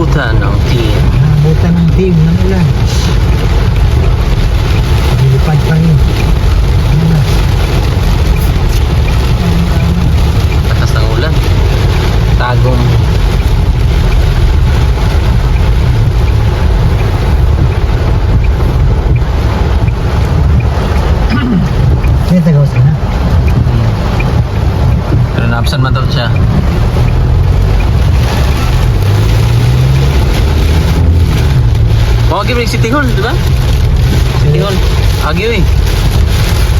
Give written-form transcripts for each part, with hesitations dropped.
Naabutan ng team. Naabutan ng team ng ulan. Lipad pa rin. Ano na? Lakas ng ulan. Tagong. Kaya tagaw sana. Pero naabsan man daw siya. Mawagi mo yung City Hall, di ba? City Hall. Agyo eh.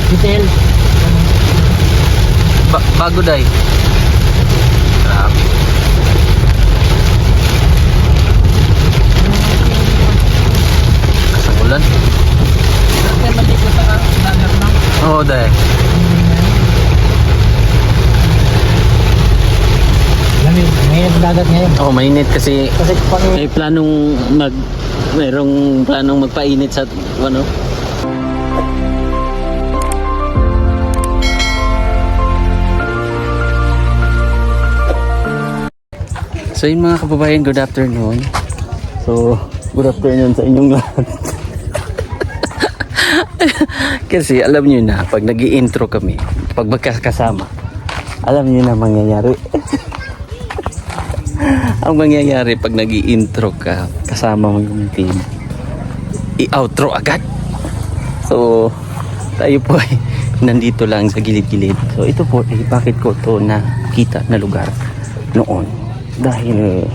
Hotel. Bago day. Grabe. Kasang ulan. Kaya maligo sa dagat na. Oo, day. Lamig. Ngayon dagat ngayon. Oo, mainit kasi Kasi pang may merong planong magpainit sa ano. So yun mga kababayan, good afternoon. So, good afternoon sa inyong lahat. Kasi alam nyo na, pag nag-i-intro kami, pag magkakasama, alam nyo na mangyayari. Ang mangyayari pag nag-i-intro ka, kasama mo yung team, i-outro agad. So, tayo po ay nandito lang sa gilid-gilid. So, ito po ay bakit ko to nakita na lugar noon. Dahil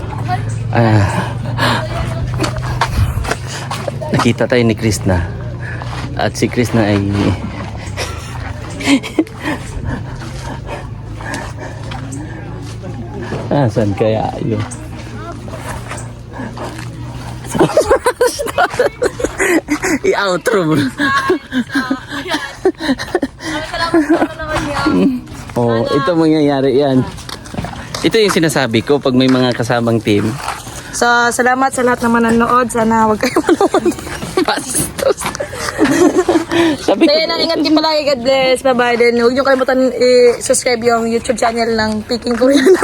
nakita tayo ni Krishna. At si Krishna ay saan kaya yun? I-outro mo. Oh, ito mangyayari yan. Ito yung sinasabi ko pag may mga kasamang team. So, salamat sa lahat ng manonood. Sana wag kayo manood. Bastos. Sabi ko. Kaya nang ingat kayo palagi. God bless. Bye-bye. Then, huwag niyo kalimutan i-subscribe yung YouTube channel ng Peking Koreano.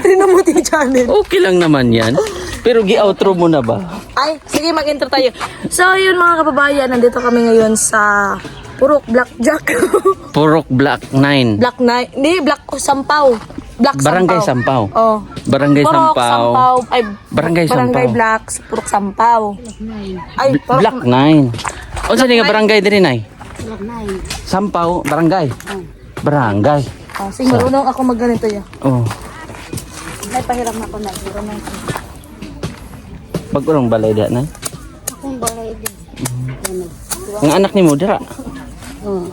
Trinomuti channel. Okay lang naman yan. Pero gi-outro mo na ba? Ay, sige, mag-intro tayo. So, yun mga kababayan. Nandito kami ngayon sa Purok Blackjack. Purok Black 9. Black Night. Hindi, Black Sampaw. Black Barangay Sampaw. Oh. Barangay Purok Sampaw. Ay, Barangay Barangay Sampaw. Black, Purok Sampaw. Ay, Purok Black 9. O saan nga barangay din ay? Sampaw, barangay. Barangay. Oh, sige, marunong ako magganito ya. Oh. May pahiram na ako na. Marunong. Pag-urong balay diyan na. Akong balay din. Ang anak ni mo dira Oh,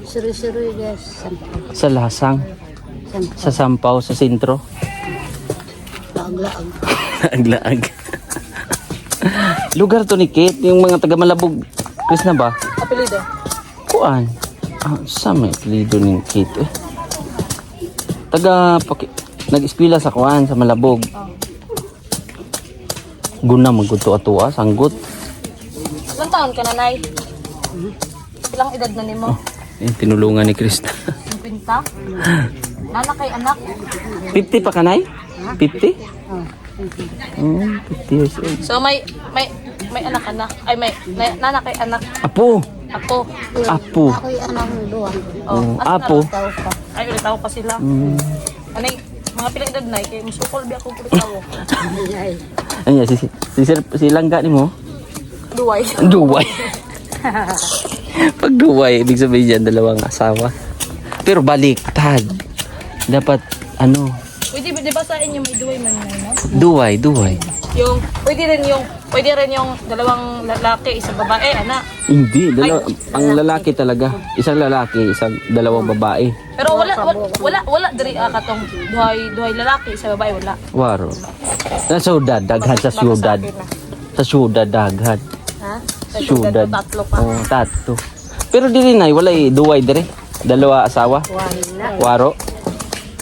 siri-siri guys. sa Lasang, sa Sampaw, sa sentro. Laag-laag. Aglaag. Lugar to ni Kate, yung mga taga Malabog. Chris na ba? Apelido. Kuan. Sa may apelido ni Kate eh. Nag-eskwela sa Kuan, sa Malabog. Guna magkuto-atua, sanggot. Ilang taon ka na, Nay? Ilang edad na nimo? Tinulungan ni Krista. 50? Nanak kay anak? 50 pa ka, Nay? 50? 50 years old. So may anak ka na? Ay nanak kay anak. Apo! Ako. Apo! Ako'y anak ng duwang. Oh, asa apo. na lang tao? Ay, ulit tao pa sila. Anay, mga pilang edad na, kaya musukol biya akong ulit tao. Ay, Ayan, si Langga ni mo? Duway. Duway. Pag duway, ibig sabihin dyan, dalawang asawa. Pero baliktad. Dapat, Pwede ba, di ba sa inyo may duway man na, no? duway. Yung, pwede rin yung dalawang lalaki, isang babae, anak. Hindi, ang lalaki talaga. Isang lalaki, dalawang babae. Pero wala diri katong duhay lalaki, isang babae, wala. Waro. Sa syudad, daghan sa syudad. Sa syudad, daghan. Ha? Sa Syudad. tatlo pa. Oh, tatlo. Pero dili na, wala duway dire. Dalawa asawa. Wala. Waro.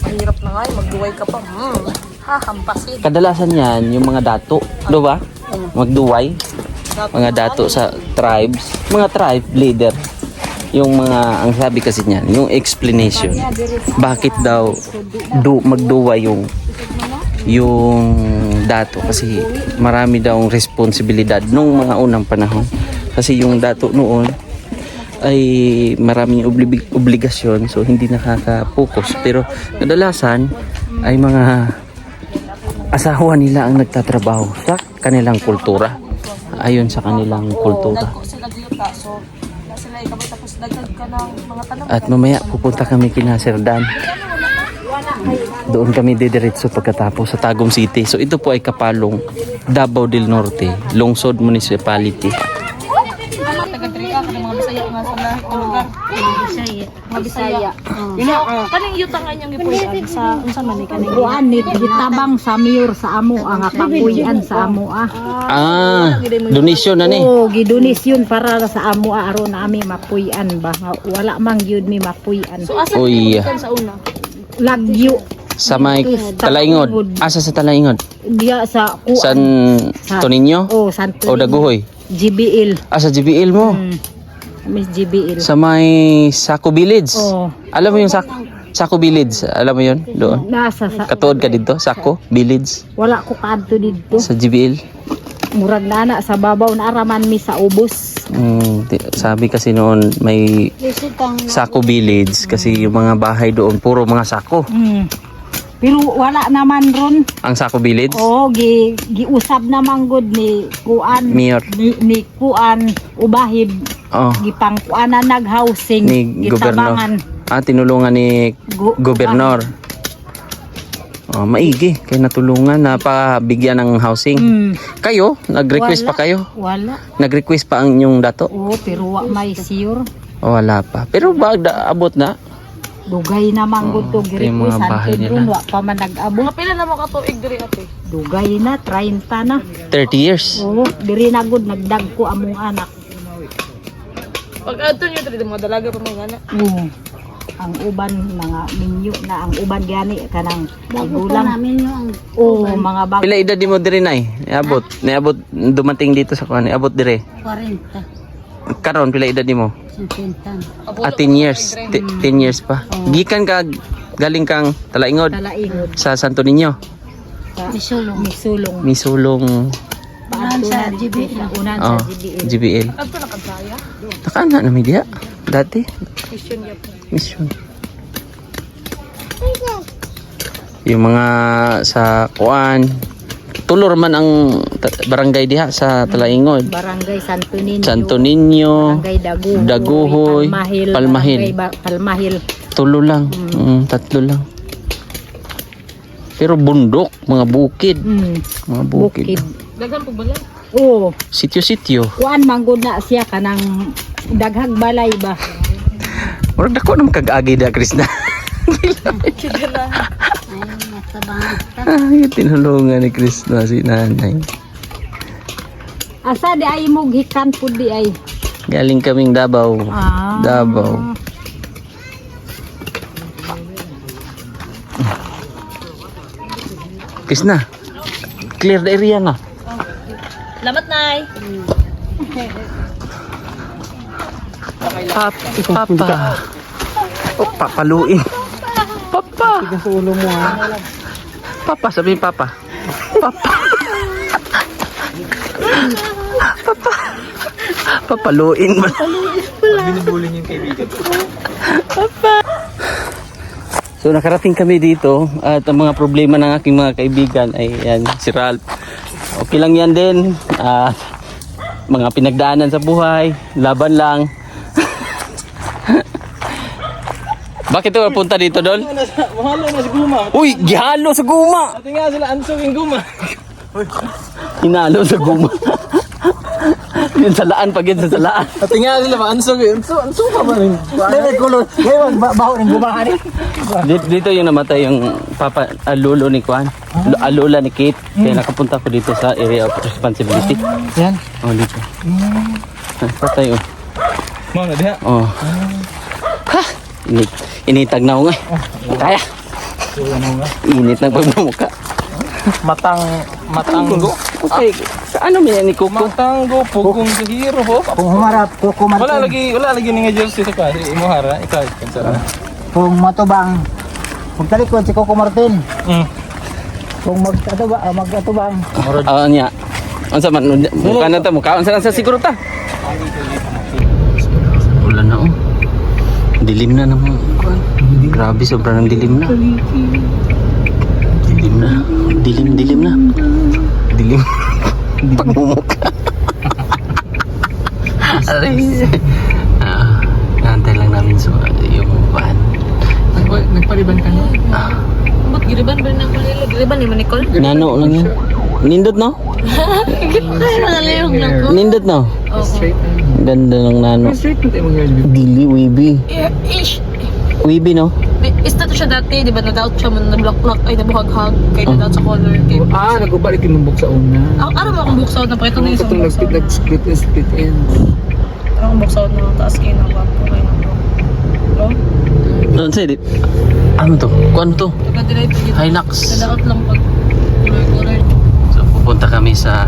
Mahirap na nga, magduway ka pa. Hahampasin. Kadalasan yan, yung mga dato. Do ba? Magduway. Mga dato sa tribes. Mga tribe leader. Yung mga, ang sabi kasi niyan, yung explanation. Bakit daw magduway yung yung dato kasi marami daw responsibilidad nung mga unang panahon. Kasi yung dato noon ay maraming obligasyon, so hindi nakaka-focus. Pero kadalasan ay mga asawa nila ang nagtatrabaho sa kanilang kultura. Ayon sa kanilang kultura. Sila dito so sila ikaw tapos dagdag ka ng mga tanong. At mamaya pupunta kami kina Sir Dan. Doon kami didiretso pagkatapos sa Tagum City. So ito po ay Kapalong, Davao del Norte, Lungsod Municipality. Taga-Tria ka ng mga Bisaya nga sa lahat ng lugar. Bisaya. Mga Bisaya. Kaning yutang anyang gipuyan sa unsa man ni kaning Kuan ni gitabang sa mayor sa amo ang pakuyan sa amo Donation na ni. Oh, gidonisyon para sa amo aron nami mapuyan ba wala mang gyud mi mapuyan. So asa Uy. ni sa una? Lagyo Sa may Talaingod. Asa sa Talaingod? diya sa kuan. San Toninyo? Oh, Santo. O Daguhoy? GBL. Sa GBL mo? Miss GBL. Sa may Saco Village? Oh, Alam mo yung Saco Village? Alam mo yun? Doon? nasa sa Katuod ka dito? Saco Village? wala ko kadto didto. Sa GBL? Murag na sa babaw na araman mi sa ubos. Sabi kasi noon may Lisitang Saco Village kasi yung mga bahay doon puro mga sako. Pero wala naman ron. Ang Saco Village? Oh, giusab naman gud ni kuan. Mayor. Ni kuan ubahib Oh, gipangkuanan nag-housing ni gobernador. gitabangan. Tinulungan ni gobernador. Oh, maigi kay natulungan na pabigyan ng housing. Kayo, nag-request pa kayo? Wala. Nag-request pa ang inyong dato? Oh, pero wa may sure. O wala pa. Pero ba abot na? Dugay naman gud to ito yung mga girequestan bahay ron nila. wa pa man nag-abot. Mga pila na mo ka tuig diri ate? Dugay na 30 na. 30 years. Oh, diri na gud nagdag ko among anak. Pag adto niyo diri mga dalaga pa mga anak. Ang uban mga minyo na ang uban gani kanang bago pa gulang. namin yung Oh, mga bag. Pila edad mo diri nay? Niabot. Niabot dumating dito sa kuan. Niabot dire. 40. Karon pila edad mo? 50. 10 years. 10 years pa. Gikan ka galing kang Talaingod Talaingod sa Santo Niño. Misulong. misulong. Misulong Unan sa GBL. Unan oh, sa GBL. GBL. Adto na kadsaya. Nakana na media dati. Question gyud. Mission. Yung mga sa kuan tulor man ang barangay diha sa Talaingod. Barangay Santo Niño. Santo Niño, Barangay Daguhoy. Daguhoy, Palmahil. Barangay Palmahil. Tulo lang. Tatlo lang. Pero bundok, mga bukid. Mga bukid. Bukid. Daghan po balay. Oh, Sityo-sityo. kuan manggod na siya kanang daghag balay ba. Murag dako nang kag-agi da Krishna. Ay, natabangan ta. Ay, tinulungan ni Krishna si nanay. Asa di ay mo gikan pud di ay. Galing kaming Davao. Davao. Krishna, clear the area na. Salamat nay. Papa. Oh, papaluin. Papa. Tigas sa ulo mo ha. Papa, sabi Papa. Papa. Papa. Papaluin ba? Binubuli niyo yung kaibigan. So nakarating kami dito at ang mga problema ng aking mga kaibigan ay yan, si Ralph. Okay lang yan din. Mga pinagdaanan sa buhay, laban lang. Bakit ito punta dito, Dol? Mahalo na sa guma. Uy, gihalo sa guma! Ate nga sila ansog yung guma. Hinalo sa guma. Yun sa laan, pag yun sa laan. Ate nga sila ansog yun. Ansog ka ba rin? May kulot. Ngayon, baho ng guma ka rin. Dito yung namatay yung lolo ni Kwan. Lola ni Kate. Kaya nakapunta ko dito sa area of responsibility. Yan. Oh, dito. Patay oh. Mana diha? Oh. Ha! Initag na ako nga. Kaya. Init ng pagmumuka. Matanggo. Okay. Ano mo yan ni Kuko? Matanggo pugong sa hero ho. Kung humarap, kukuman Wala lagi ni nga jersey sa pari. Imuhara, ikaw kansara. kung matubang, kung talikod si Coco Martin, Kung mag-atubang. Niya. Unsa man mukha na ta mukha unsa sa siguro ta. Ulan na oh. Dilim na naman. Grabe sobrang dilim na. Dilim na. Dilim na. Dilim. Pagmumukha. Aray. Nantay lang namin yung van. Nagpaliban ka na? Ba't giriban ba na kanila? Giriban ni Manicol? Nano lang yun. Nindot no? Kaya nangalihog lang ko. Nindot no? Straight na. Ganda ng nano. Straight na tayo mag-alibig. Dili, Weeby. Ish. Weeby no? Is na to siya dati, di ba? Na-doubt siya man, na-block-block, ay nabuhag-hag, kaya na-doubt sa color. Nagubalik yung buk sa una. Araw mo akong buksaw na pakita na yung isang buksaw na. Nag-split in. Araw akong buksaw na taas kayo ng wapo kayo ng bro. Bro? Doon sa edit. Ano to? Kuan to? Taga-delay pa dito. Hilux. Na-doubt lang pag color-color. So pupunta kami sa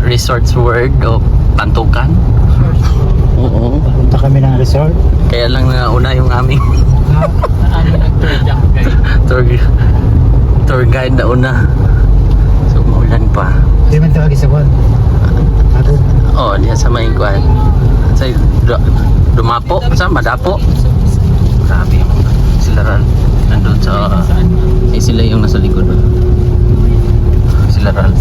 Resorts World o Pantukan. Oo. Punta kami ng resort. Kaya lang nauna yung aming tour guide na una. So maulan pa. Hindi man tawag isa buwan. Oh, diyan sa may kuan. Sa Dumapo, sa Madapo. Grabe yung sila ran. Nandun sa sila yung nasa likod. Sila ran.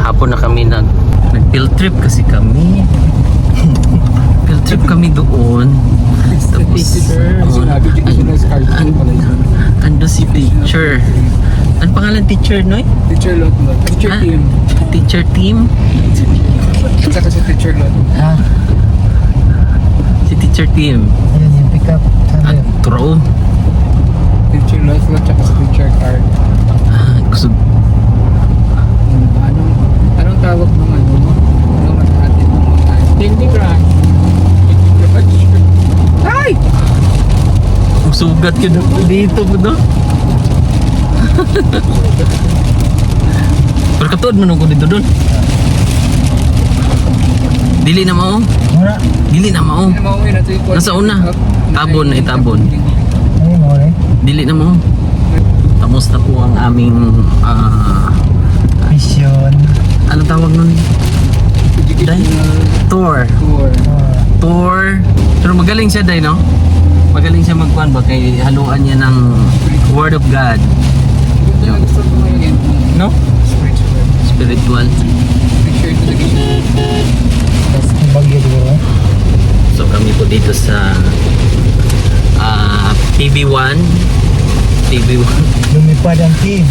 Hapon na kami nag-field trip kasi kami. Field trip kami doon. Tapos, ando si teacher. Ano pangalan teacher, Noy? Teacher lot. Teacher team. Teacher team? Saka si teacher lot. Si teacher team. Ayan yung pick up. At throw. Teacher lot saka si teacher card. Gusto. Anong tawag ng ano mo? Anong atin mo? Hindi crack. Ay! Sugat yun dito po no? Pero katuod mo nung ko dito doon. Dili na mo. Mura. Dili na mo. Nasa una. Tabon na itabon. Ay mo eh. Dili na mo. Tapos na po ang aming Mission. anong tawag nun? Tour. Tour. Pero magaling siya day, no? Magaling siya magkuhan ba? Kay haluan niya ng Word of God. No? Spiritual. Bagyo siguro. So kami po dito sa TV1. Lumipad ang team.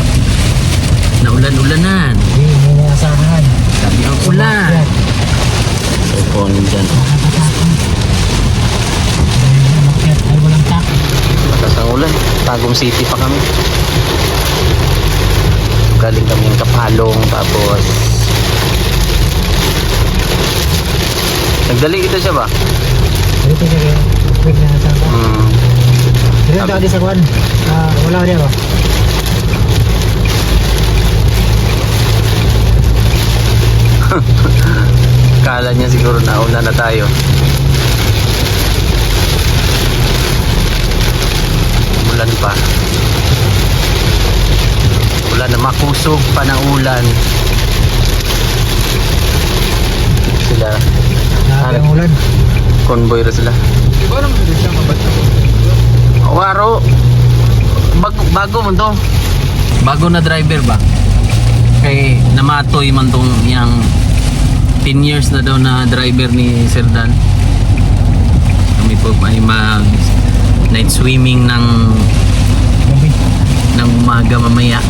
Naulan-ulanan. Hindi mo asahan. Sabi ang ulan. So po nandyan. Ay walang tak. Lakas ang ulan. Tagum City pa kami. Galing kami ng Kapalong. Tapos nagdali kita siya ba? Dito siya quick na asahan. Dito tawag sa kwan. Wala ko ba? Kala niya siguro nauna na tayo. Ulan pa. Ulan na makusog pa ng ulan. Sila. Ang ulan. Convoy ra sila. Di ba naman siya mabata? Waro. Bago mo to. Bago na driver ba? Kay namatoy man tong yang 10 years na daw na driver ni Sir Dan. Kami po ay mag night swimming ng umaga mamaya.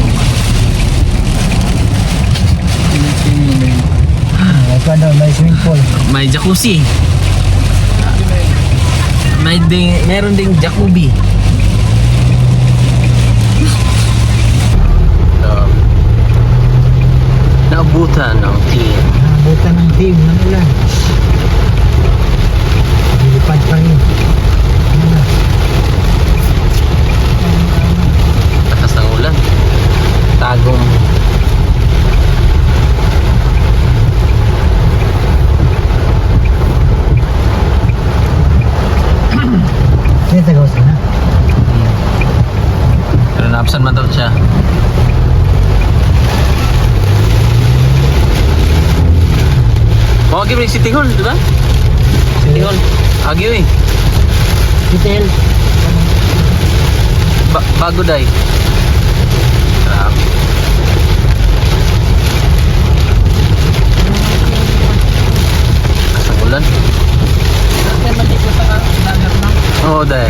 May swimming pool. May jacuzzi. Meron ding jacuzzi. Naabutan ng team. Naabutan ng team ng ulan. Lipad pa rin. Lakas ng ulan. Tagong. Yan tagawas na. buksan man daw siya. Oh, gini City Hall, di ba? City Hall. Agyo eh. Detail. Bago day. Grabe. Kasang ulan. Oo, day.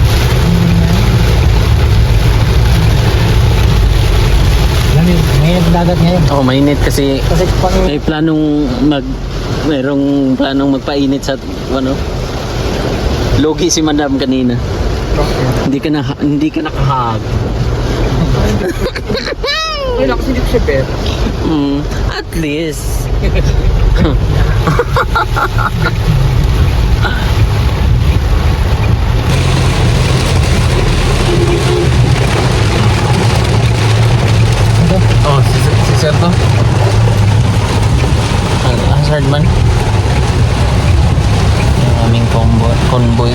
Lamig. Ngayon ang dagat ngayon. Oh, mainit kasi Kasi pang mayroong planong magpainit sa ano. Logi si Madam kanina. Hindi ka nakahag. wala kasi dito siya pero. At least. Oh, si Sir to. Ang hazard man. Yung aming convoy.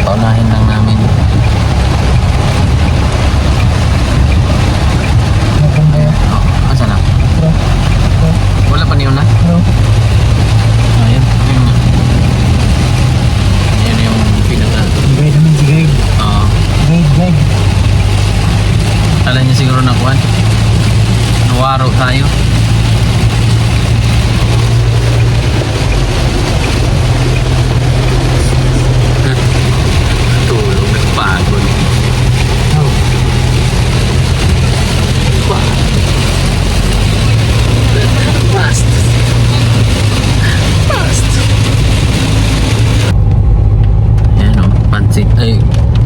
Paunahin lang namin. Oh, asa na? Wala pa niyo na? Ayun. Ayun yung pinaka. Guide naman si guide. Oo. Guide. Kala niya siguro nakuhan. Nawaro tayo. Tulog, nagpagod. Oh. Fast. Ayan o, pansit. Ay,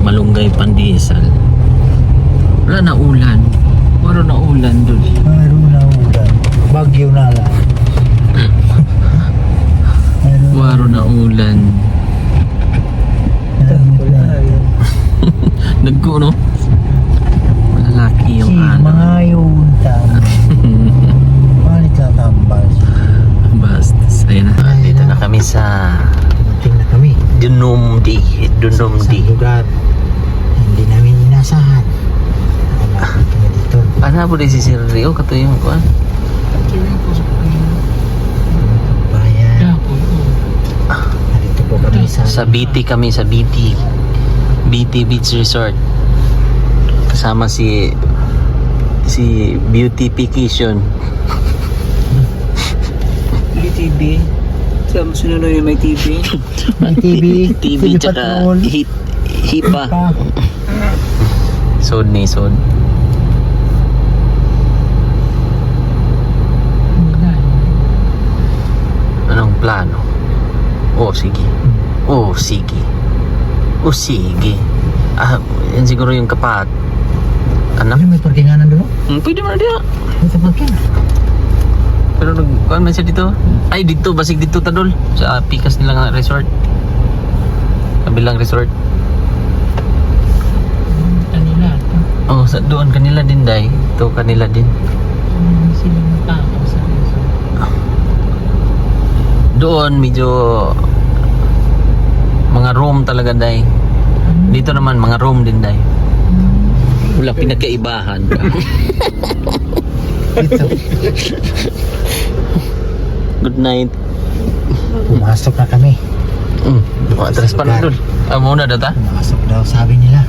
malunggay pandesal. Wala na ulan. Wala na ulan doon. Meron na ulan. Bagyo na lang. Waro na ulan. Nagko, no? Malalaki yung mga yun Palit lang tambal. Bastos. Ayan na. Dito na kami sa Tingnan na kami. Dunumdi. Sa lugar. Hindi namin inasahan. Hanapin kami dito. Ano po rin si Sir Rio? Kato yung kuhan? Bayan. Narito po kami Sa BT kami, sa BT. BT Beach Resort. Kasama si Beautification. TV. Sa sunod yung may TV. May TV. TV tsaka HIPA. Sod ni Sod. Anong plano? Oh, sige. Oh, sige. Oh, sige. Ah, yan siguro yung kapat. Anak? Ano may parkinganan doon? Pwede mo na diya. May parking. Pero nagkuhan man siya dito. Ay, dito. Basig dito, Tadol. Sa pikas nilang resort. Kabilang resort. Kanila. Oh, sa doon kanila din, Day. Ito kanila din. Sila ng tao sa Doon, medyo mga room talaga, Day. Dito naman, mga room din, Day. Wala pinagkaibahan. Good night. Pumasok na kami. Atras pa na doon. Ah, muna data? Pumasok daw sabi nila.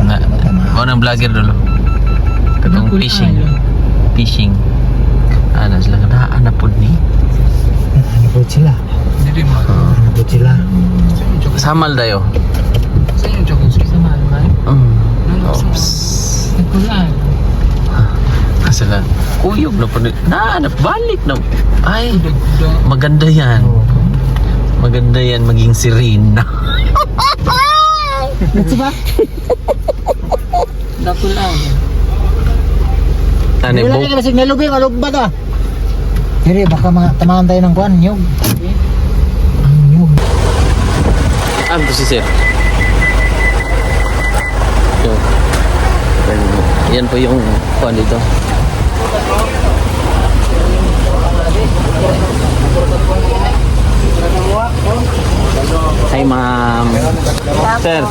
Nga. O ng vlogger doon. Katong fishing. Ano sila ka na po ni? Ano po sila? Hindi mo. Ano po sila? Samal dayo. Sa inyo, Joko. Sa malay. Oops. Nagkulaan. Sila. Kuyog na po. Balik na. Ay, maganda yan. Maganda yan maging Serena. Ito ba? Nakulaan. Ano Wala yung na kasi nalubi, malugbat ah. Pero baka tamahan tayo ng kuhan, nyug. Ang nyug. to si Sir. So, yan po yung kuhan dito. Hi Hi, ma'am. Sir.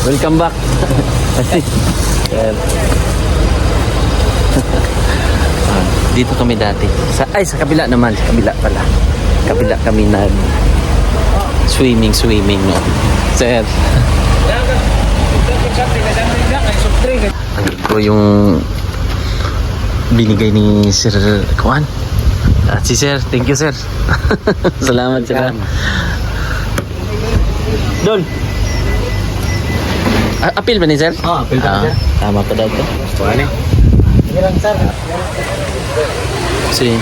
Welcome back. Sir. Dito kami dati. Sa kabila naman. Sa kabila pala. Kabila kami nag swimming. No? Sir. Ito yung binigay ni Sir Kuan. At si Sir, thank you Sir. Salamat Sir. Don. Apil ba ni Sir? Apil pa Sir. Tama pa daw to. Kuan eh. Sir. Si.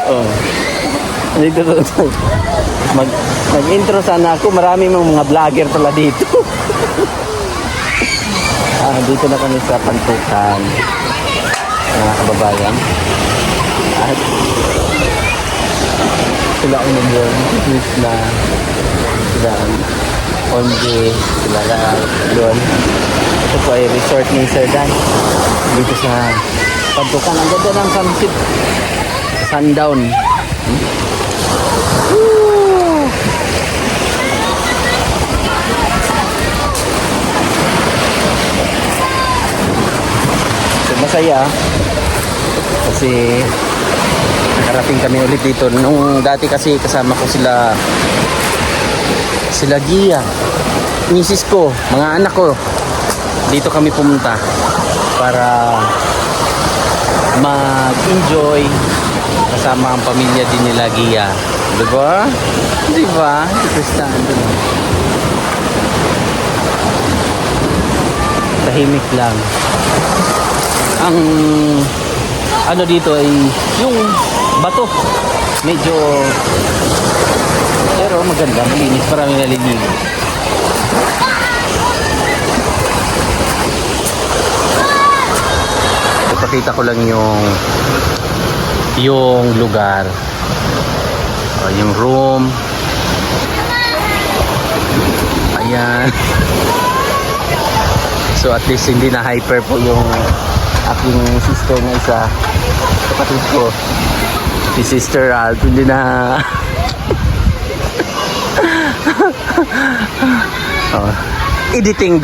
Oh. Dito to. Mag-intro sana ako. Marami mga vlogger pala dito. Dito na kami sa Pantukan. Mga kababayan. At sila ang nag-work. Na sila ang Onje, sila doon. Ito po ay resort ni Sir Dan. Dito sa Pantukan. Ang ganda ng sunset. Sundown. So, masaya kasi nakarating kami ulit dito. Nung dati kasi kasama ko sila Gia, misis ko, mga anak ko. Dito kami pumunta para mag-enjoy kasama ang pamilya din nila Gia. Diba? Diba? Tahimik lang. Ang ano dito ay yung bato. Medyo pero maganda, malinis, parang nalilinis. Ipakita ko lang yung lugar, yung room, ayan. So at least hindi na hyper po yung aking sister na isa, kapatid ko, si Sister Ralph, hindi na editing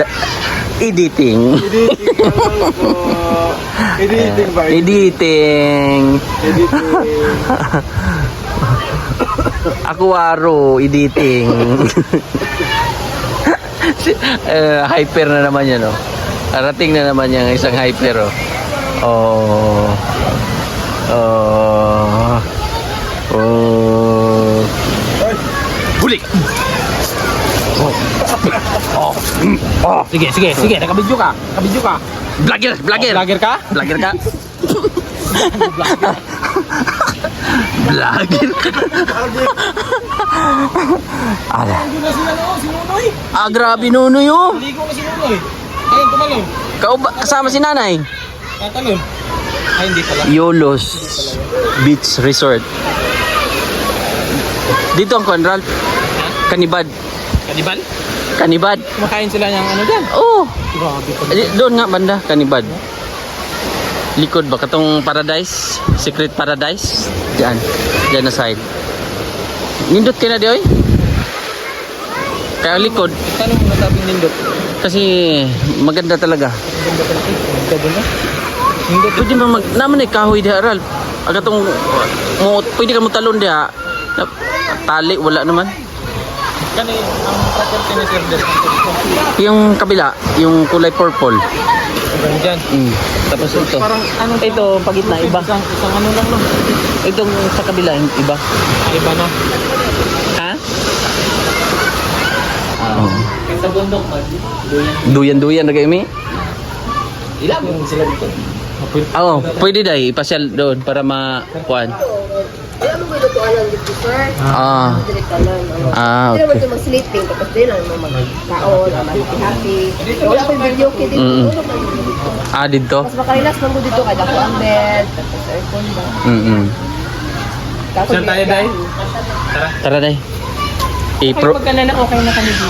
ako aro editing. Hyper na naman yan, no? Arating na naman yung isang hyper, oh. Huli! Sige, nakabidyo ka. Vlogger Vlogger ka? Vlogger ka? Ala. Grabe Nunoy, oh. Ligo na si Nunoy. Ayun, tumalon. Kasama si nanay. Tatalon. Ay, hindi pala. Yolos Beach Resort. Dito ang Conral. Kanibad. Kanibal? Kumakain sila ng ano dyan? Oh. Grabe pa. Doon nga banda, Kanibad. Likod ba? Katong Paradise? Secret Paradise? Diyan na side. Nindot ka na di, oy? Kaya likod. Tanong mo nasabing nindot? Kasi maganda talaga. Maganda talaga. Maganda na. Nindot. Pwede mo naman ay kahoy di Aral. Agatong pwede ka mo talon di ha. Tali wala naman. Kani ang property ni Sir Del. Yung kabila, yung kulay purple. Hanggang dyan. Tapos ito. Parang ano Ito pagitna iba. Isang ano lang no. Itong sa kabila iba. Iba na. Ha? Sa bundok man. Duyan na kayo mi? Ilan mo sila dito? Oo, pwede dahil ipasyal doon para makuan. Alam mo ba ito alam dito, sir? Okay. Hindi naman ito mag-sleeping, tapos din ang magkaon, mag-happy. Wala ko yung video kit dito. Dito? Mas makarelax lang ko dito, kada ko ang bed, tapos aircon ba. Saan tayo dahil? Tara dahil. Pag ka na okay na kami dito.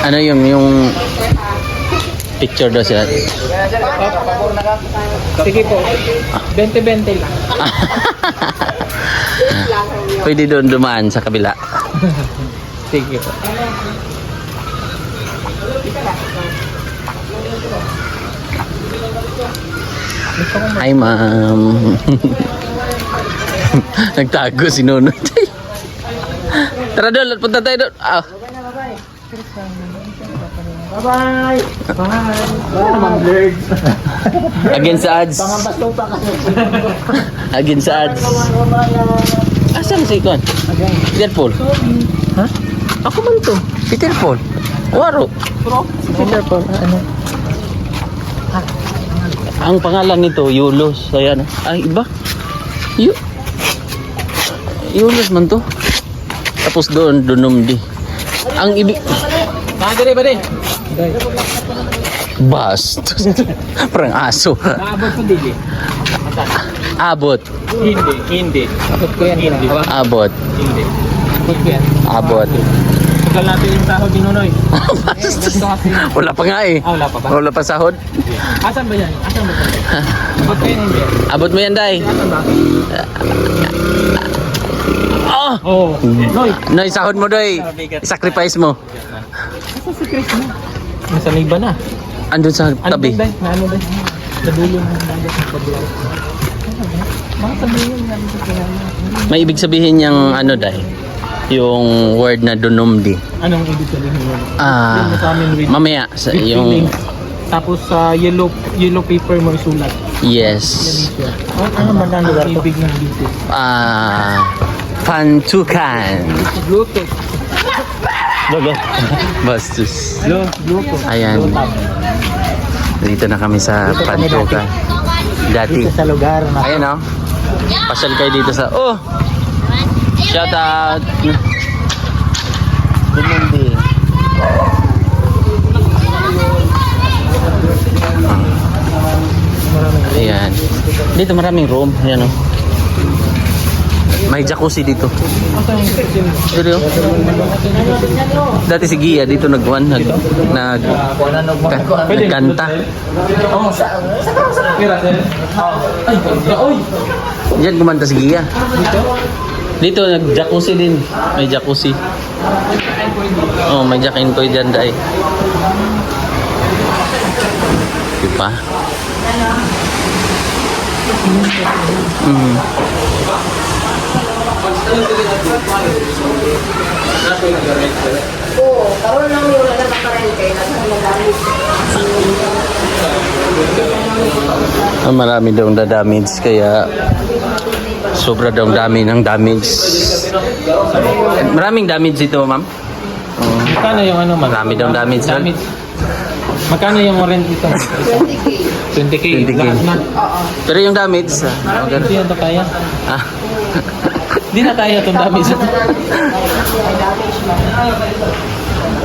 Ano yung Picture daw siya. Sige po. 20-20 lang. Pwede doon dumaan sa kabila. Sige po. Hi, ma'am. Nagtago si Nunod. Tara doon, punta tayo doon. Ah. Bye-bye! Bye! Naman blurred. Again sa ads. Again sa ads. Asan si Ikon? Peter Paul. Ha? Ako man to. Peter Paul. Waro. Peter Paul. Ano? Ang pangalan nito, Yulos. Ayan. Ay, iba. Yulos man to. Tapos doon, Dunumdi. Ang ibig... Dali ba din? Bastos. Parang aso. Naabot po dili. Abot. Hindi. Abot ko yan. Hindi. Abot. Hindi. Abot ko yan. Abot. Tagal natin yung sahod ni Nonoy. Bastos. Wala pa nga eh. Wala pa ba? Wala pa sahod. Asan ba yan? Asan ba yan? Abot ko yan hindi. Abot mo yan, Day. Asan ba? Oh! Oo. Noy. Nay, sahod mo, Day. Sacrifice mo. Asan si Chris mo? Nasa liba na. Andun sa Ano tabi. ba? Ano ba? Nadulo ng dagat ng paglaw. Bakit sabihin yung namin sa kanya? May ibig sabihin niyang ano, Day? Yung word na Dunumdi. Anong ibig sabihin yun? Ah, Yun sa amin with mamaya sa yung feeling. Tapos sa yellow paper mo isulat. yes. Ano ba ang lugar to? Ibig ng dito. Pantukan. Bluetooth. Logo. Bastos. Bluetooth. Ayan. Dito na kami sa Pantukan. Dati. Sa lugar na Ayan oh. Pasyal kayo dito sa oh. Shout out. Dumumdi. Ayan. Dito maraming room. Ayan oh. May jacuzzi dito. Dito oh. Dati si Gia dito nagkanta. Diyan kumanta si Gia. Dito nag-jacuzzi din. May jacuzzi. Oh, may jack and koy dyan dai. Diba? Oo, karoon lang yung wala na karente. Nasa nagamit. Marami daw damage kaya sobra daw dami ng damage. Maraming damage dito, ma'am. Oh, Magkano yung ano man? marami daw damage. Damage. Magkano yung rent dito? 20K. 20K. Lahat na. Pero yung damage, Hindi na to kaya. ah, Hindi na kaya itong damage.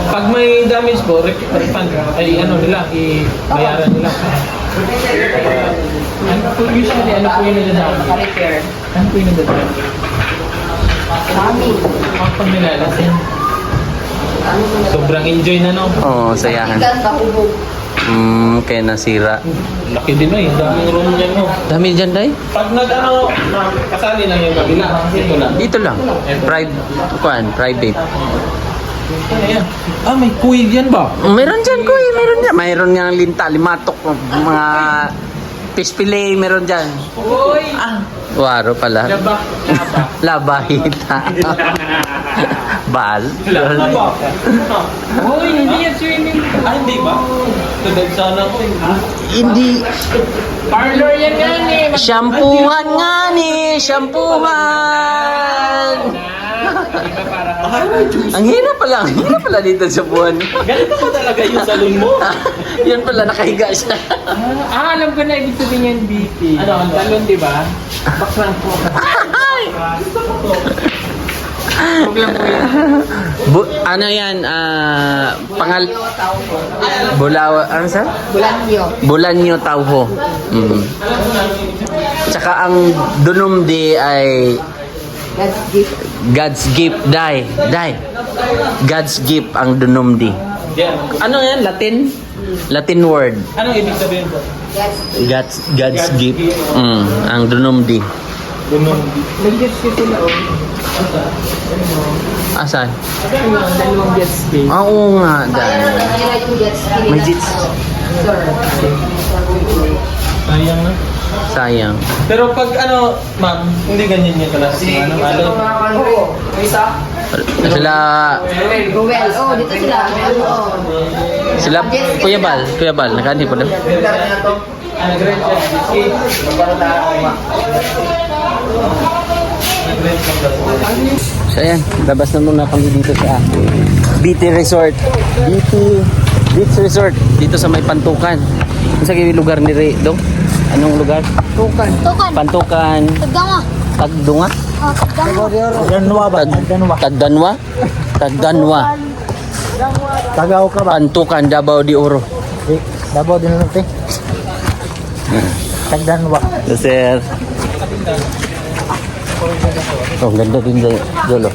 Pag may damage po, refund. Ay ano nila, i-bayaran nila. Ano po usually, ano po yung nagdadaan? Repair. Ano po yung nagdadaan? Kami. Pag nilalasin. Sobrang enjoy na no. oh, sayahan. Ikan kahubog. Kaya nasira. Laki din na eh. Daming room niyan no. Dami dyan, Day? Pag nag-ano, kasali lang yung kabila. Kasi ito lang. Dito lang. Private. Ano yan? Ah, may kuwig yan ba? Meron dyan, Kuy. Meron dyan. Mayroon nga linta, limatok, mga fish fillet, meron dyan. Uy! Ah, waro pala. Laba. Labahita. Bal. Laba. Uy, hindi yan swimming. Ah, hindi ba? Tudad sana ko eh. Hindi. Parlor yan yan eh. Shampoohan nga ni. Shampoohan. Ang hirap pala. Ang hirap pala dito sa buwan. Ganito ba talaga yung salon mo? Yun pala, nakahiga siya. Alam ko na ibig sabihin yan, BT. Ano, ang salon, di ba? Baklang po. Baklang po yan. Ano yan? Bulawa. Ano sa? Bulanyo. Bulanyo Tauho. Tsaka ang Dunumdi ay God's gift. God's gift. God's gift ang Dunumdi. Yan. Ano yan? Latin? Latin word. Anong ibig sabihin po? God's gift. Ang dunumdi. Nag-gets ko sila o. Asan? Dalawang gets ko. Oo nga, dahil. May jits. Sayang na. Sayang. Pero pag ano, ma'am, hindi ganyan yung klase. Ano? Sila, Ruel, oh, dito sila. sila, Kuya Bal, nakandi po na. So ayan, labas na muna kami dito sa BT Resort. Beach Resort dito sa may Pantukan. Sa lugar ni Dong? Anong lugar? Tukan. Pantukan. Tagdama. Tagdunga? Oh, tagdama. Tagdanwa. Tagaw ka ba? Pantukan, Davao de Oro. Dabaw din natin. Tagdanwa. So, sir. Oh, ang ganda din dolo.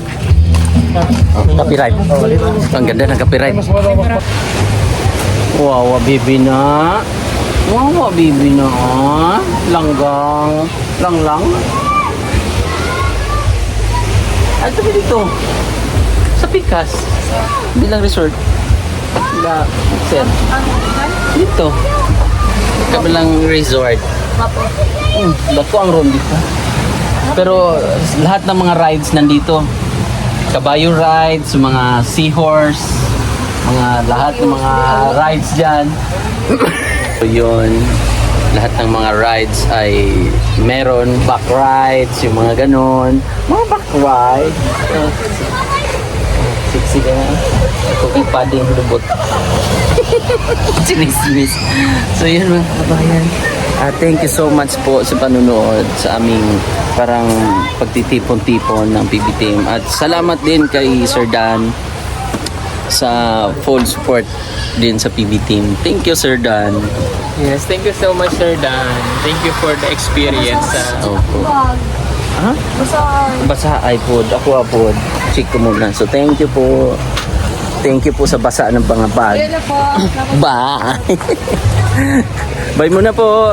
Oh, copyright. Ang ganda ng copyright. Wow, bibi na. Wow, bibi na. Langgang. Lang. Ano ba dito? Sa Pikas. Bilang resort. Sir. Dito. Kabilang resort. Dako ang room dito. Pero lahat ng mga rides nandito. Kabayo rides, mga seahorse, lahat ng mga rides dyan. So yun, lahat ng mga rides ay meron, back rides, yung mga ganon. Mga back rides. Siksi ka na. Cookie padding lubot. Sinis. So yun mga kabayan. Thank you so much po sa panunood sa aming parang pagtitipon-tipon ng PB Team. At salamat din kay Sir Dan sa full support din sa PB Team. Thank you, Sir Dan. Yes, thank you so much, Sir Dan. Thank you for the experience. Opo. Ha? Basa iPod. Ako iPod. Check ko muna. So, thank you po. Thank you po sa basa ng mga bag. Bye! Bye muna po.